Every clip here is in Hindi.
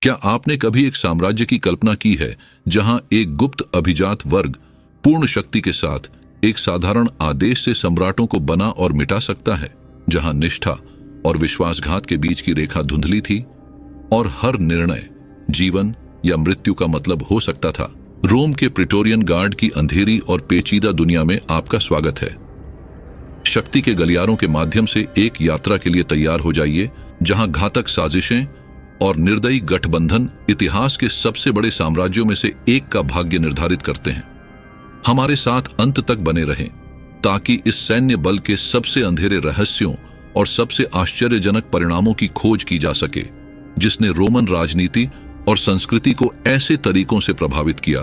क्या आपने कभी एक साम्राज्य की कल्पना की है जहां एक गुप्त अभिजात वर्ग पूर्ण शक्ति के साथ एक साधारण आदेश से सम्राटों को बना और मिटा सकता है, जहां निष्ठा और विश्वासघात के बीच की रेखा धुंधली थी और हर निर्णय जीवन या मृत्यु का मतलब हो सकता था? रोम के प्रेटोरियन गार्ड की अंधेरी और पेचीदा दुनिया में आपका स्वागत है। शक्ति के गलियारों के माध्यम से एक यात्रा के लिए तैयार हो जाइए, जहां घातक साजिशें और निर्दयी गठबंधन इतिहास के सबसे बड़े साम्राज्यों में से एक का भाग्य निर्धारित करते हैं। हमारे साथ अंत तक बने रहें ताकि इस सैन्य बल के सबसे अंधेरे रहस्यों और सबसे आश्चर्यजनक परिणामों की खोज की जा सके, जिसने रोमन राजनीति और संस्कृति को ऐसे तरीकों से प्रभावित किया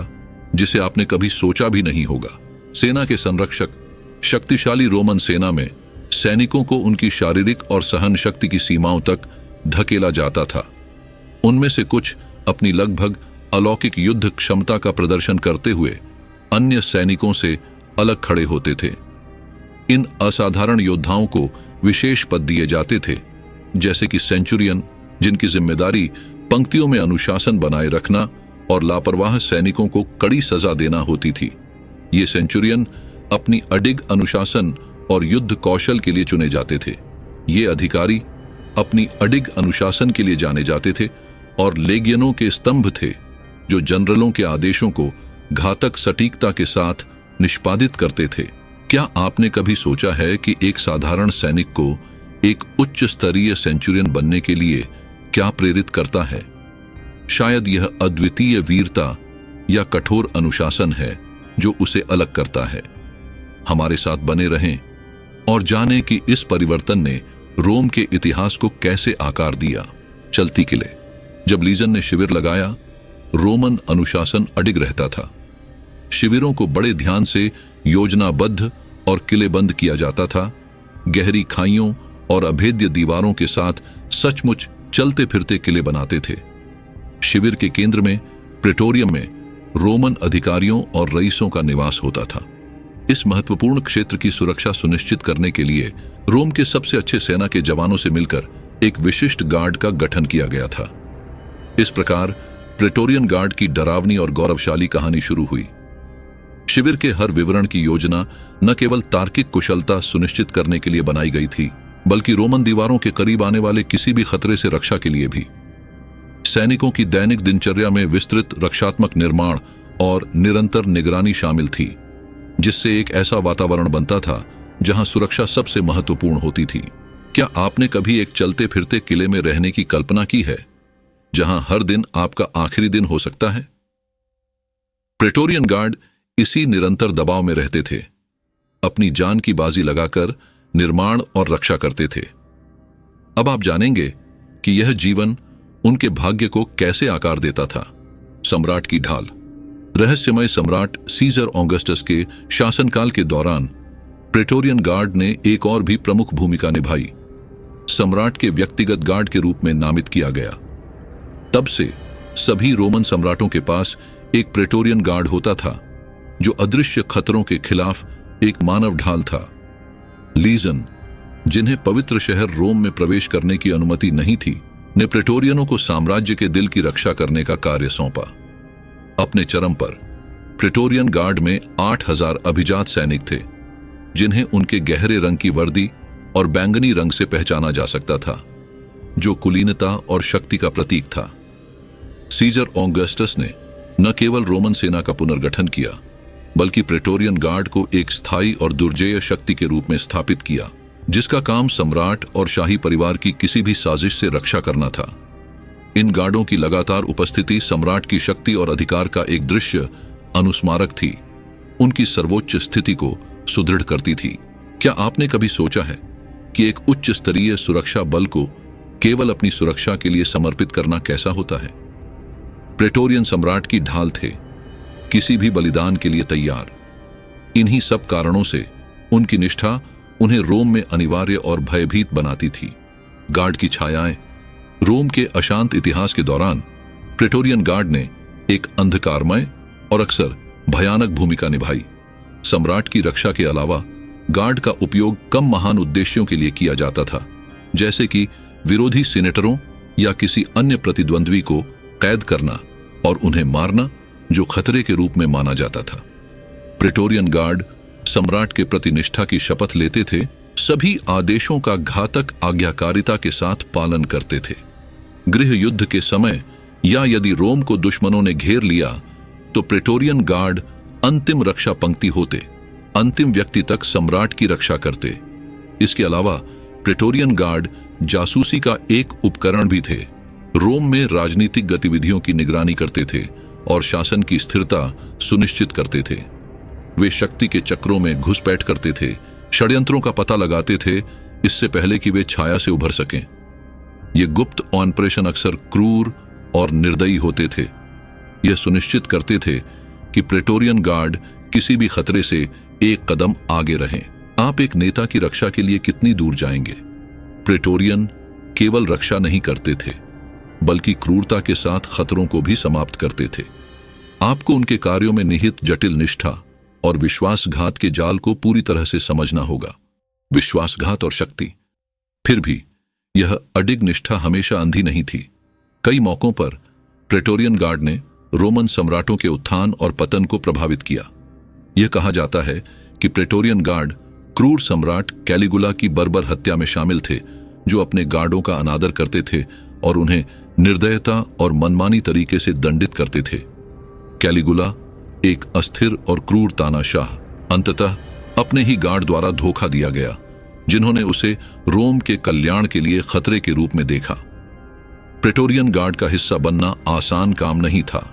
जिसे आपने कभी सोचा भी नहीं होगा। सेना के संरक्षक। शक्तिशाली रोमन सेना में सैनिकों को उनकी शारीरिक और सहन शक्ति की सीमाओं तक धकेला जाता था। उनमें से कुछ अपनी लगभग अलौकिक युद्ध क्षमता का प्रदर्शन करते हुए अन्य सैनिकों से अलग खड़े होते थे। इन असाधारण योद्धाओं को विशेष पद दिए जाते थे, जैसे कि सेंचुरियन, जिनकी जिम्मेदारी पंक्तियों में अनुशासन बनाए रखना और लापरवाह सैनिकों को कड़ी सजा देना होती थी। ये सेंचुरियन अपनी अडिग अनुशासन और युद्ध कौशल के लिए चुने जाते थे। ये अधिकारी अपनी अडिग अनुशासन के लिए जाने जाते थे और लेगियनों के स्तंभ थे, जो जनरलों के आदेशों को घातक सटीकता के साथ निष्पादित करते थे। क्या आपने कभी सोचा है कि एक साधारण सैनिक को एक उच्च स्तरीय सेंचुरियन बनने के लिए क्या प्रेरित करता है? शायद यह अद्वितीय वीरता या कठोर अनुशासन है जो उसे अलग करता है। हमारे साथ बने रहें और जानें कि इस परिवर्तन ने रोम के इतिहास को कैसे आकार दिया। चलती किले। जब लीजन ने शिविर लगाया, रोमन अनुशासन अडिग रहता था। शिविरों को बड़े ध्यान से योजनाबद्ध और किलेबंद किया जाता था। गहरी खाइयों और अभेद्य दीवारों के साथ सचमुच चलते फिरते किले बनाते थे। शिविर के केंद्र में, प्रेटोरियम में, रोमन अधिकारियों और रईसों का निवास होता था। इस महत्वपूर्ण क्षेत्र की सुरक्षा सुनिश्चित करने के लिए रोम के सबसे अच्छे सेना के जवानों से मिलकर एक विशिष्ट गार्ड का गठन किया गया था। इस प्रकार प्रेटोरियन गार्ड की डरावनी और गौरवशाली कहानी शुरू हुई। शिविर के हर विवरण की योजना न केवल तार्किक कुशलता सुनिश्चित करने के लिए बनाई गई थी, बल्कि रोमन दीवारों के करीब आने वाले किसी भी खतरे से रक्षा के लिए भी। सैनिकों की दैनिक दिनचर्या में विस्तृत रक्षात्मक निर्माण और निरंतर निगरानी शामिल थी, जिससे एक ऐसा वातावरण बनता था जहां सुरक्षा सबसे महत्वपूर्ण होती थी। क्या आपने कभी एक चलते फिरते किले में रहने की कल्पना की है, जहां हर दिन आपका आखिरी दिन हो सकता है? प्रेटोरियन गार्ड इसी निरंतर दबाव में रहते थे, अपनी जान की बाजी लगाकर निर्माण और रक्षा करते थे। अब आप जानेंगे कि यह जीवन उनके भाग्य को कैसे आकार देता था। सम्राट की ढाल। रहस्यमय सम्राट सीजर ऑगस्टस के शासनकाल के दौरान प्रेटोरियन गार्ड ने एक और भी प्रमुख भूमिका निभाई। सम्राट के व्यक्तिगत गार्ड के रूप में नामित किया गया। तब से सभी रोमन सम्राटों के पास एक प्रेटोरियन गार्ड होता था, जो अदृश्य खतरों के खिलाफ एक मानव ढाल था। लीजन, जिन्हें पवित्र शहर रोम में प्रवेश करने की अनुमति नहीं थी, ने प्रेटोरियनों को साम्राज्य के दिल की रक्षा करने का कार्य सौंपा। अपने चरम पर प्रेटोरियन गार्ड में 8000 अभिजात सैनिक थे, जिन्हें उनके गहरे रंग की वर्दी और बैंगनी रंग से पहचाना जा सकता था, जो कुलीनता और शक्ति का प्रतीक था। सीजर ऑगस्टस ने न केवल रोमन सेना का पुनर्गठन किया, बल्कि प्रेटोरियन गार्ड को एक स्थायी और दुर्जेय शक्ति के रूप में स्थापित किया, जिसका काम सम्राट और शाही परिवार की किसी भी साजिश से रक्षा करना था। इन गार्डों की लगातार उपस्थिति सम्राट की शक्ति और अधिकार का एक दृश्य अनुस्मारक थी, उनकी सर्वोच्च स्थिति को सुदृढ़ करती थी। क्या आपने कभी सोचा है कि एक उच्च स्तरीय सुरक्षा बल को केवल अपनी सुरक्षा के लिए समर्पित करना कैसा होता है? प्रेटोरियन सम्राट की ढाल थे, किसी भी बलिदान के लिए तैयार। इन्हीं सब कारणों से उनकी निष्ठा उन्हें रोम में अनिवार्य और भयभीत बनाती थी। गार्ड की छायाएं। रोम के अशांत इतिहास के दौरान प्रेटोरियन गार्ड ने एक अंधकारमय और अक्सर भयानक भूमिका निभाई। सम्राट की रक्षा के अलावा गार्ड का उपयोग कम महान उद्देश्यों के लिए किया जाता था, जैसे कि विरोधी सीनेटरों या किसी अन्य प्रतिद्वंद्वी को कैद करना और उन्हें मारना जो खतरे के रूप में माना जाता था। प्रेटोरियन गार्ड सम्राट के प्रति निष्ठा की शपथ लेते थे, सभी आदेशों का घातक आज्ञाकारिता के साथ पालन करते थे। गृह युद्ध के समय या यदि रोम को दुश्मनों ने घेर लिया तो प्रेटोरियन गार्ड अंतिम रक्षा पंक्ति होते, अंतिम व्यक्ति तक सम्राट की रक्षा करते। इसके अलावा प्रेटोरियन गार्ड जासूसी का एक उपकरण भी थे। रोम में राजनीतिक गतिविधियों की निगरानी करते थे और शासन की स्थिरता सुनिश्चित करते थे। वे शक्ति के चक्रों में घुसपैठ करते थे, षड्यंत्रों का पता लगाते थे इससे पहले कि वे छाया से उभर सकें। ये गुप्त ऑपरेशन अक्सर क्रूर और निर्दयी होते थे। यह सुनिश्चित करते थे कि प्रेटोरियन गार्ड किसी भी खतरे से एक कदम आगे रहें। आप एक नेता की रक्षा के लिए कितनी दूर जाएंगे? प्रेटोरियन केवल रक्षा नहीं करते थे बल्कि क्रूरता के साथ खतरों को भी समाप्त करते थे। आपको उनके कार्यों में निहित जटिल निष्ठा और विश्वासघात के जाल को पूरी तरह से समझना होगा। विश्वासघात और शक्ति। फिर भी यह अडिग निष्ठा हमेशा अंधी नहीं थी। कई मौकों पर प्रेटोरियन गार्ड ने रोमन सम्राटों के उत्थान और पतन को प्रभावित किया। यह कहा जाता है कि प्रेटोरियन गार्ड क्रूर सम्राट कैलिगुला की बर्बर हत्या में शामिल थे, जो अपने गार्डों का अनादर करते थे और उन्हें निर्दयता और मनमानी तरीके से दंडित करते थे। कैलिगुला एक अस्थिर और क्रूर तानाशाह, अंततः अपने ही गार्ड द्वारा धोखा दिया गया, जिन्होंने उसे रोम के कल्याण के लिए खतरे के रूप में देखा। प्रेटोरियन गार्ड का हिस्सा बनना आसान काम नहीं था।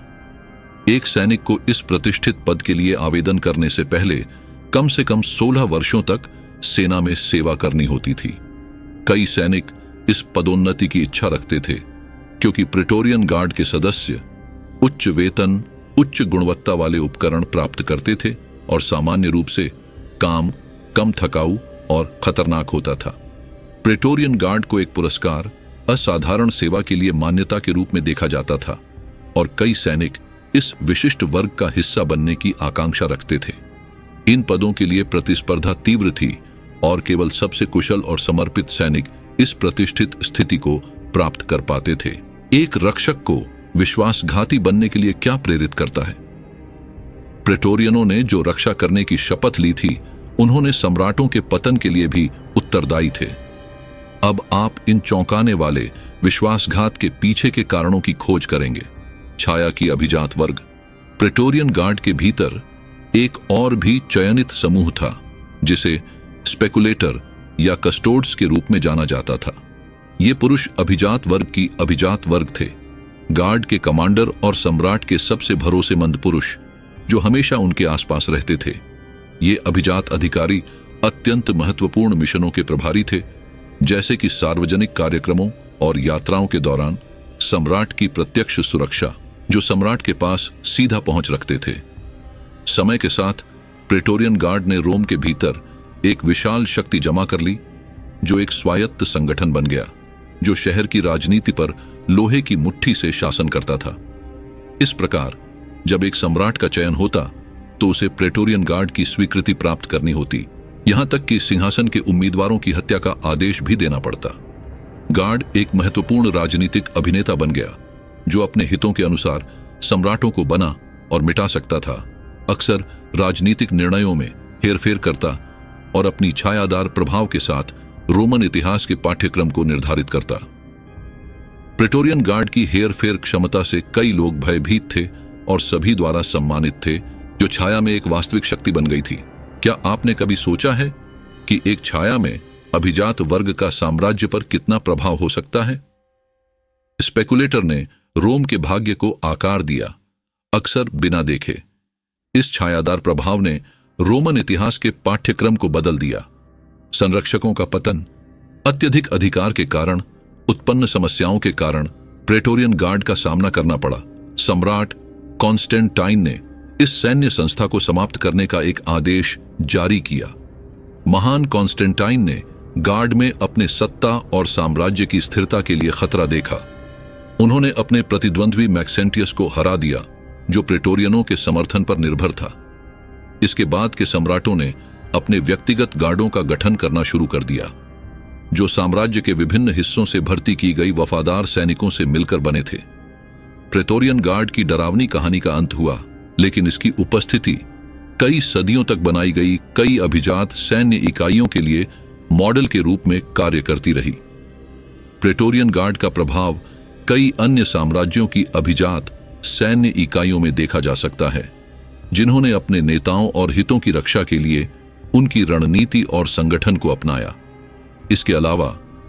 एक सैनिक को इस प्रतिष्ठित पद के लिए आवेदन करने से पहले कम से कम 16 वर्षों तक सेना में सेवा करनी होती थी। कई सैनिक इस पदोन्नति की इच्छा रखते थे क्योंकि प्रेटोरियन गार्ड के सदस्य उच्च वेतन, उच्च गुणवत्ता वाले उपकरण प्राप्त करते थे और सामान्य रूप से काम कम थकाऊ और खतरनाक होता था। प्रेटोरियन गार्ड को एक पुरस्कार असाधारण सेवा के लिए मान्यता के रूप में देखा जाता था और कई सैनिक इस विशिष्ट वर्ग का हिस्सा बनने की आकांक्षा रखते थे। इन पदों के लिए प्रतिस्पर्धा तीव्र थी और केवल सबसे कुशल और समर्पित सैनिक इस प्रतिष्ठित स्थिति को प्राप्त कर पाते थे। एक रक्षक को विश्वासघाती बनने के लिए क्या प्रेरित करता है? प्रेटोरियनों ने जो रक्षा करने की शपथ ली थी, उन्होंने सम्राटों के पतन के लिए भी उत्तरदायी थे। अब आप इन चौंकाने वाले विश्वासघात के पीछे के कारणों की खोज करेंगे। छाया की अभिजात वर्ग। प्रेटोरियन गार्ड के भीतर एक और भी चयनित समूह था जिसे स्पेकुलेटर या कस्टोड्स के रूप में जाना जाता था। ये पुरुष अभिजात वर्ग की अभिजात वर्ग थे, गार्ड के कमांडर और सम्राट के सबसे भरोसेमंद पुरुष जो हमेशा उनके आसपास रहते थे। ये अभिजात अधिकारी अत्यंत महत्वपूर्ण मिशनों के प्रभारी थे, जैसे कि सार्वजनिक कार्यक्रमों और यात्राओं के दौरान सम्राट की प्रत्यक्ष सुरक्षा, जो सम्राट के पास सीधा पहुंच रखते थे। समय के साथ प्रेटोरियन गार्ड ने रोम के भीतर एक विशाल शक्ति जमा कर ली, जो एक स्वायत्त संगठन बन गया, जो शहर की राजनीति पर लोहे की मुट्ठी से शासन करता था। इस प्रकार जब एक सम्राट का चयन होता तो उसे प्रेटोरियन गार्ड की स्वीकृति प्राप्त करनी होती, यहां तक कि सिंहासन के उम्मीदवारों की हत्या का आदेश भी देना पड़ता। गार्ड एक महत्वपूर्ण राजनीतिक अभिनेता बन गया, जो अपने हितों के अनुसार सम्राटों को बना और मिटा सकता था, अक्सर राजनीतिक निर्णयों में हेरफेर करता और अपनी छायादार प्रभाव के साथ रोमन इतिहास के पाठ्यक्रम को निर्धारित करता। प्रेटोरियन गार्ड की हेरफेर क्षमता से कई लोग भयभीत थे और सभी द्वारा सम्मानित थे, जो छाया में एक वास्तविक शक्ति बन गई थी। क्या आपने कभी सोचा है कि एक छाया में अभिजात वर्ग का साम्राज्य पर कितना प्रभाव हो सकता है? स्पेकुलेटर ने रोम के भाग्य को आकार दिया, अक्सर बिना देखे। इस छायादार प्रभाव ने रोमन इतिहास के पाठ्यक्रम को बदल दिया। संरक्षकों का पतन, अत्यधिक अधिकार के कारण उत्पन्न समस्याओं के कारण प्रेटोरियन गार्ड का सामना करना पड़ा। सम्राट कॉन्स्टेंटाइन ने इस सैन्य संस्था को समाप्त करने का एक आदेश जारी किया। महान कॉन्स्टेंटाइन ने गार्ड में अपने सत्ता और साम्राज्य की स्थिरता के लिए खतरा देखा। उन्होंने अपने प्रतिद्वंद्वी मैक्सेंटियस को हरा दिया, जो प्रेटोरियनों के समर्थन पर निर्भर था। इसके बाद के सम्राटों ने अपने व्यक्तिगत गार्डों का गठन करना शुरू कर दिया, जो साम्राज्य के विभिन्न हिस्सों से भर्ती की गई वफादार सैनिकों से मिलकर बने थे। प्रेटोरियन गार्ड की डरावनी कहानी का अंत हुआ, लेकिन इसकी उपस्थिति कई सदियों तक बनाई गई कई अभिजात सैन्य इकाइयों के लिए मॉडल के रूप में कार्य करती रही। प्रेटोरियन गार्ड का प्रभाव कई अन्य साम्राज्यों की अभिजात सैन्य इकाइयों में देखा जा सकता है, जिन्होंने अपने नेताओं और हितों की रक्षा के लिए उनकी रणनीति और संगठन को अपनाया। इसके अलावा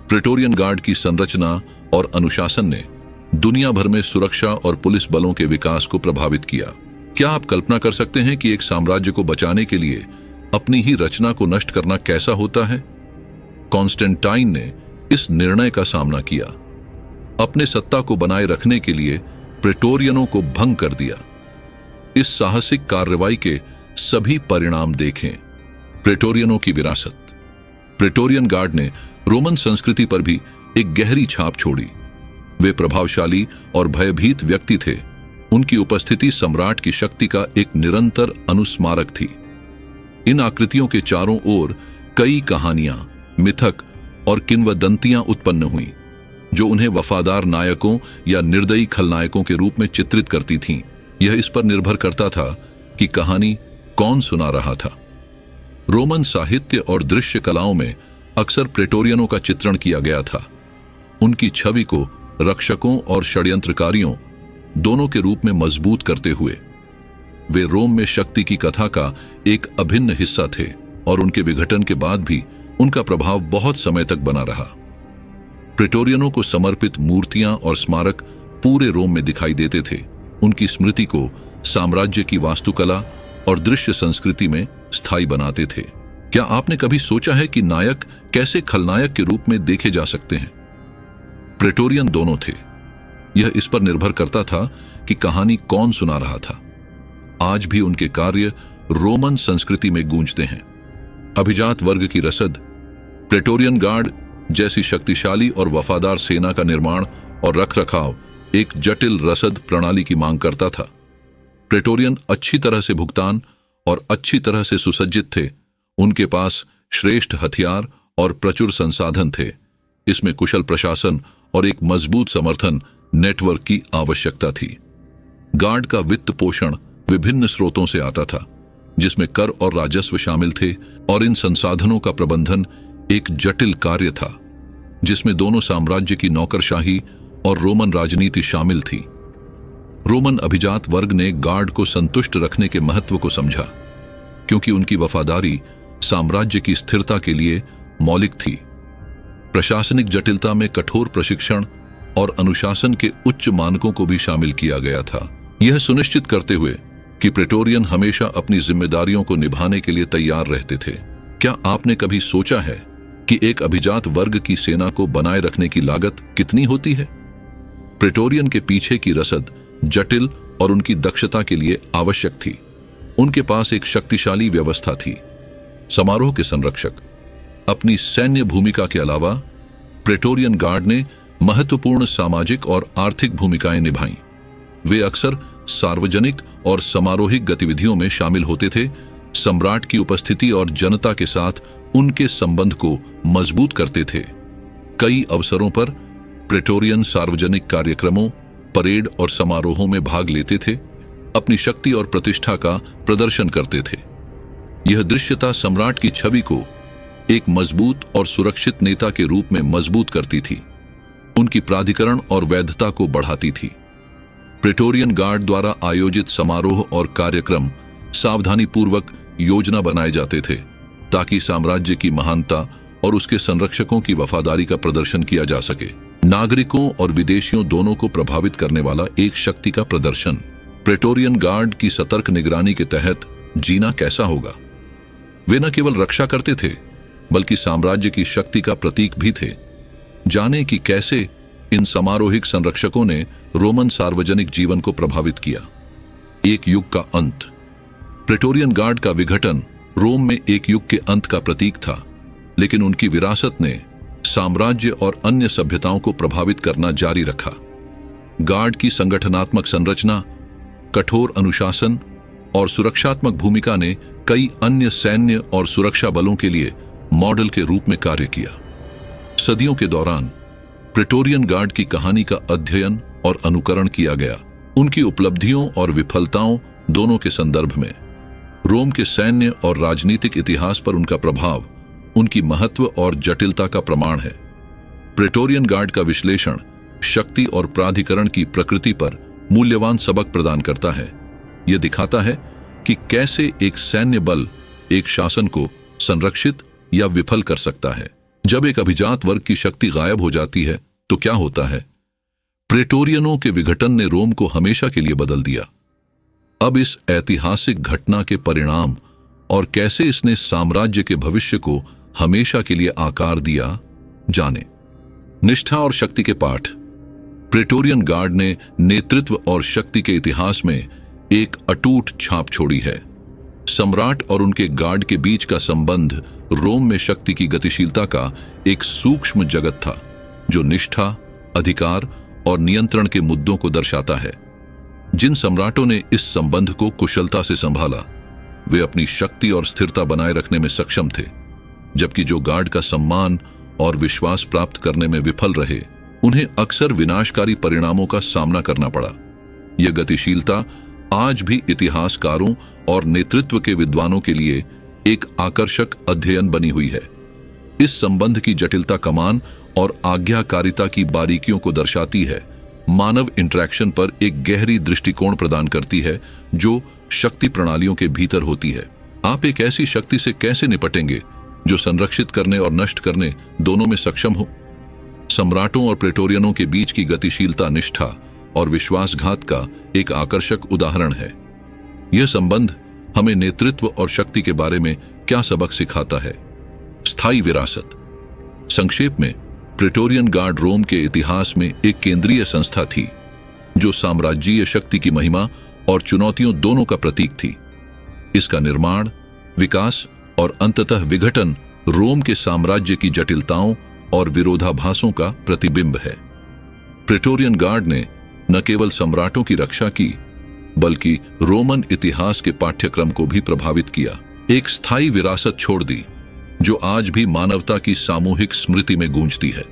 प्रेटोरियन गार्ड की संरचना और अनुशासन ने दुनिया भर में सुरक्षा और पुलिस बलों के विकास को प्रभावित किया। क्या आप कल्पना कर सकते हैं कि एक साम्राज्य को बचाने के लिए अपनी ही रचना को नष्ट करना कैसा होता है? कॉन्स्टेंटाइन ने इस निर्णय का सामना किया। अपने सत्ता को बनाए रखने के लिए प्रेटोरियनों को भंग कर दिया। इस साहसिक कार्रवाई के सभी परिणाम देखें। प्रेटोरियनों की विरासत। प्रेटोरियन गार्ड ने रोमन संस्कृति पर भी एक गहरी छाप छोड़ी। वे प्रभावशाली और भयभीत व्यक्ति थे। उनकी उपस्थिति सम्राट की शक्ति का एक निरंतर अनुस्मारक थी। इन आकृतियों के चारों ओर कई कहानियां, मिथक और किंवदंतियां उत्पन्न हुईं, जो उन्हें वफादार नायकों या निर्दयी खलनायकों के रूप में चित्रित करती थीं। यह इस पर निर्भर करता था कि कहानी कौन सुना रहा था। रोमन साहित्य और दृश्य कलाओं में अक्सर प्रेटोरियनों का चित्रण किया गया था। उनकी छवि को रक्षकों और षड्यंत्रकारियों दोनों के रूप में मजबूत करते हुए वे रोम में शक्ति की कथा का एक अभिन्न हिस्सा थे, और उनके विघटन के बाद भी उनका प्रभाव बहुत समय तक बना रहा। प्रेटोरियनों को समर्पित मूर्तियां और स्मारक पूरे रोम में दिखाई देते थे। उनकी स्मृति को साम्राज्य की वास्तुकला और दृश्य संस्कृति में स्थायी बनाते थे। क्या आपने कभी सोचा है कि नायक कैसे खलनायक के रूप में देखे जा सकते हैं? प्रेटोरियन दोनों थे। यह इस पर निर्भर करता था कि कहानी कौन सुना रहा था। आज भी उनके कार्य रोमन संस्कृति में गूंजते हैं। अभिजात वर्ग की रसद। प्रेटोरियन गार्ड जैसी शक्तिशाली और वफादार सेना का निर्माण और रखरखाव एक जटिल रसद प्रणाली की मांग करता था। प्रेटोरियन अच्छी तरह से भुगतान और अच्छी तरह से सुसज्जित थे। उनके पास श्रेष्ठ हथियार और प्रचुर संसाधन थे। इसमें कुशल प्रशासन और एक मजबूत समर्थन नेटवर्क की आवश्यकता थी। गार्ड का वित्त पोषण विभिन्न स्रोतों से आता था, जिसमें कर और राजस्व शामिल थे, और इन संसाधनों का प्रबंधन एक जटिल कार्य था, जिसमें दोनों साम्राज्य की नौकरशाही और रोमन राजनीति शामिल थी। रोमन अभिजात वर्ग ने गार्ड को संतुष्ट रखने के महत्व को समझा, क्योंकि उनकी वफादारी साम्राज्य की स्थिरता के लिए मौलिक थी। प्रशासनिक जटिलता में कठोर प्रशिक्षण और अनुशासन के उच्च मानकों को भी शामिल किया गया था, यह सुनिश्चित करते हुए कि प्रेटोरियन हमेशा अपनी जिम्मेदारियों को निभाने के लिए तैयार रहते थे। क्या आपने कभी सोचा है कि एक अभिजात वर्ग की सेना को बनाए रखने की लागत कितनी होती है? प्रेटोरियन के पीछे की रसद जटिल और उनकी दक्षता के लिए आवश्यक थी। उनके पास एक शक्तिशाली व्यवस्था थी। समारोह के संरक्षक। अपनी सैन्य भूमिका के अलावा प्रेटोरियन गार्ड ने महत्वपूर्ण सामाजिक और आर्थिक भूमिकाएं निभाईं। वे अक्सर सार्वजनिक और समारोहिक गतिविधियों में शामिल होते थे। सम्राट की उपस्थिति और जनता के साथ उनके संबंध को मजबूत करते थे। कई अवसरों पर प्रेटोरियन सार्वजनिक कार्यक्रमों, परेड और समारोहों में भाग लेते थे, अपनी शक्ति और प्रतिष्ठा का प्रदर्शन करते थे। यह दृश्यता सम्राट की छवि को एक मजबूत और सुरक्षित नेता के रूप में मजबूत करती थी, उनकी प्राधिकरण और वैधता को बढ़ाती थी। प्रेटोरियन गार्ड द्वारा आयोजित समारोह और कार्यक्रम सावधानीपूर्वक योजना बनाए जाते थे, ताकि साम्राज्य की महानता और उसके संरक्षकों की वफादारी का प्रदर्शन किया जा सके। नागरिकों और विदेशियों दोनों को प्रभावित करने वाला एक शक्ति का प्रदर्शन। प्रेटोरियन गार्ड की सतर्क निगरानी के तहत जीना कैसा होगा? वे न केवल रक्षा करते थे, बल्कि साम्राज्य की शक्ति का प्रतीक भी थे। जाने कि कैसे इन समारोहिक संरक्षकों ने रोमन सार्वजनिक जीवन को प्रभावित किया। एक युग का अंत। प्रेटोरियन गार्ड का विघटन रोम में एक युग के अंत का प्रतीक था, लेकिन उनकी विरासत ने साम्राज्य और अन्य सभ्यताओं को प्रभावित करना जारी रखा। गार्ड की संगठनात्मक संरचना, कठोर अनुशासन और सुरक्षात्मक भूमिका ने कई अन्य सैन्य और सुरक्षा बलों के लिए मॉडल के रूप में कार्य किया। सदियों के दौरान प्रेटोरियन गार्ड की कहानी का अध्ययन और अनुकरण किया गया, उनकी उपलब्धियों और विफलताओं दोनों के संदर्भ में। रोम के सैन्य और राजनीतिक इतिहास पर उनका प्रभाव उनकी महत्व और जटिलता का प्रमाण है। प्रेटोरियन गार्ड का विश्लेषण शक्ति और प्राधिकरण की प्रकृति पर मूल्यवान सबक प्रदान करता है। यह दिखाता है कि कैसे एक सैन्य बल एक शासन को संरक्षित या विफल कर सकता है। जब एक अभिजात वर्ग की शक्ति गायब हो जाती है तो क्या होता है? प्रेटोरियनों के विघटन ने रोम को हमेशा के लिए बदल दिया। अब इस ऐतिहासिक घटना के परिणाम और कैसे इसने साम्राज्य के भविष्य को हमेशा के लिए आकार दिया, जाने। निष्ठा और शक्ति के पाठ। प्रेटोरियन गार्ड ने नेतृत्व और शक्ति के इतिहास में एक अटूट छाप छोड़ी है। सम्राट और उनके गार्ड के बीच का संबंध रोम में शक्ति की गतिशीलता का एक सूक्ष्म जगत था, जो निष्ठा, अधिकार और नियंत्रण के मुद्दों को दर्शाता है। जिन सम्राटों ने इस संबंध को कुशलता से संभाला, वे अपनी शक्ति और स्थिरता बनाए रखने में सक्षम थे, जबकि जो गार्ड का सम्मान और विश्वास प्राप्त करने में विफल रहे, उन्हें अक्सर विनाशकारी परिणामों का सामना करना पड़ा। यह गतिशीलता आज भी इतिहासकारों और नेतृत्व के विद्वानों के लिए एक आकर्षक अध्ययन बनी हुई है। इस संबंध की जटिलता कमान और आज्ञाकारिता की बारीकियों को दर्शाती है, मानव इंटरैक्शन पर एक गहरी दृष्टिकोण प्रदान करती है जो शक्ति प्रणालियों के भीतर होती है। आप एक ऐसी शक्ति से कैसे निपटेंगे जो संरक्षित करने और नष्ट करने दोनों में सक्षम हो? सम्राटों और प्रेटोरियनों के बीच की गतिशीलता निष्ठा और विश्वासघात का एक आकर्षक उदाहरण है। यह संबंध हमें नेतृत्व और शक्ति के बारे में क्या सबक सिखाता है? स्थायी विरासत। संक्षेप में, प्रेटोरियन गार्ड रोम के इतिहास में एक केंद्रीय संस्था थी जो साम्राज्यीय शक्ति की महिमा और चुनौतियों दोनों का प्रतीक थी। इसका निर्माण, विकास और अंततः विघटन रोम के साम्राज्य की जटिलताओं और विरोधाभासों का प्रतिबिंब है। प्रेटोरियन गार्ड ने न केवल सम्राटों की रक्षा की, बल्कि रोमन इतिहास के पाठ्यक्रम को भी प्रभावित किया। एक स्थायी विरासत छोड़ दी जो आज भी मानवता की सामूहिक स्मृति में गूंजती है।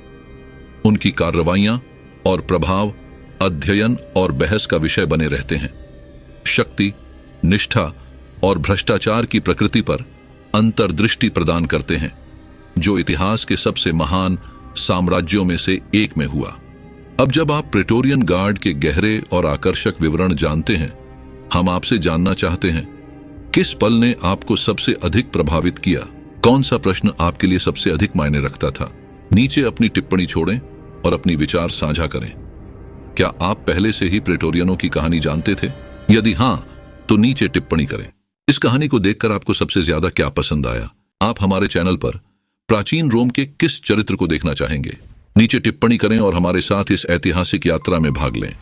उनकी कार्रवाइयां और प्रभाव अध्ययन और बहस का विषय बने रहते हैं। शक्ति, निष्ठा और भ्रष्टाचार की प्रकृति पर अंतर्दृष्टि प्रदान करते हैं, जो इतिहास के सबसे महान साम्राज्यों में से एक में हुआ। अब जब आप प्रेटोरियन गार्ड के गहरे और आकर्षक विवरण जानते हैं, हम आपसे जानना चाहते हैं, किस पल ने आपको सबसे अधिक प्रभावित किया? कौन सा प्रश्न आपके लिए सबसे अधिक मायने रखता था? नीचे अपनी टिप्पणी छोड़ें और अपनी विचार साझा करें। क्या आप पहले से ही प्रेटोरियनों की कहानी जानते थे? यदि हां, तो नीचे टिप्पणी करें। इस कहानी को देखकर आपको सबसे ज्यादा क्या पसंद आया? आप हमारे चैनल पर प्राचीन रोम के किस चरित्र को देखना चाहेंगे? नीचे टिप्पणी करें और हमारे साथ इस ऐतिहासिक यात्रा में भाग लें।